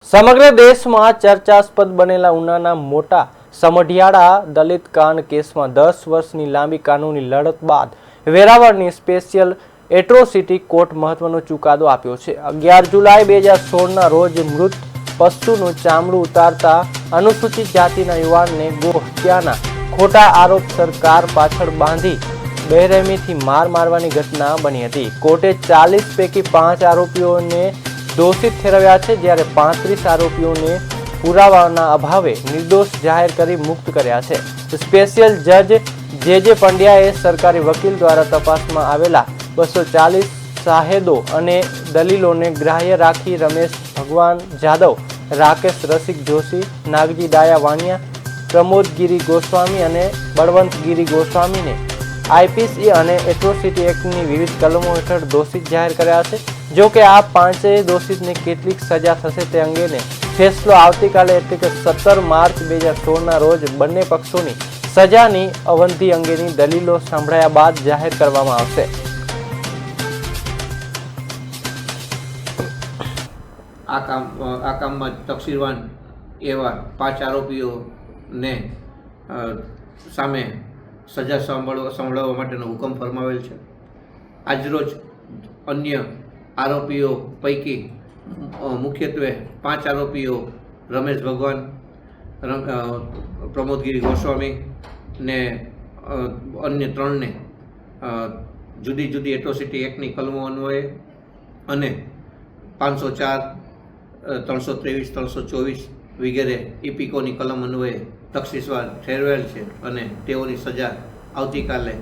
સમગ્ર દેશમાં ચર્ચાસ્પદ બનેલા ઉનાના મોટા સમઢિયાળા દલિત કાંડ કેસમાં 10 વર્ષની લાંબી કાનૂની લડત બાદ વેરાવળની સ્પેશિયલ એટ્રોસિટી કોર્ટ મહત્વનો ચુકાદો આપ્યો છે। 11 જુલાઈ 2016ના રોજ મૃત પશુનું ચામડું ઉતારતા અનુસૂચિત જાતિના યુવાનને ગો હત્યાના ખોટા આરોપસર કાર પાછળ બાંધી બેરહેમીથી માર મારવાની ઘટના બની હતી। કોર્ટે 40 પૈકી 5 આરોપીઓને दोषित ठहराव्या छे, ज्यारे 35 आरोपीओने पुरावाना अभावे निर्दोष जाहिर करी मुक्त कर्या छे। स्पेशियल जज जे पंड्याए सरकारी वकील द्वारा तपासमां आवेला 240 साहेदो अने दलीलोने ग्राह्य राखी रमेश भगवान जादव, राकेश रसिक जोशी, नागजी डाया वाणिया, प्रमोद गिरी गोस्वामी अने बळवंत गिरी गोस्वामी ने आईपीसी अने एट्रोसिटी एक्टनी विविध कलमों हेठळ दोषित जाहिर कर्या छे। जो कि आ 5 दोषित ने केटलीक सजा थशे ते अंगेने फैसलो आवतीकाले एटले के 17 मार्च 2016 रोज बंने पक्षोनी सजानी अवधि अंगेनी दलीलो सांभळाया बाद जाहिर करवामां आवशे। आ काममां तकसीरवान एवा 5 आरोपीओने सामे सजा संभळाववा माटेनो हुकम फरमावेल छे। આજરોજ अन्य आरोपीओ पैकी मुख्यत्वे 5 आरोपीओ रमेश भगवान, प्रमोद गिरी गोस्वामी ने अन्य 3 ने जुदी जुदी एट्रोसिटी एक्टनी कलमों अन्वये अने 504, 323, 324 वगैरह ईपीकोनी कलम अन्वये तकसीसवार ठेरवेल छे अने तेओनी सजा आवतीकाले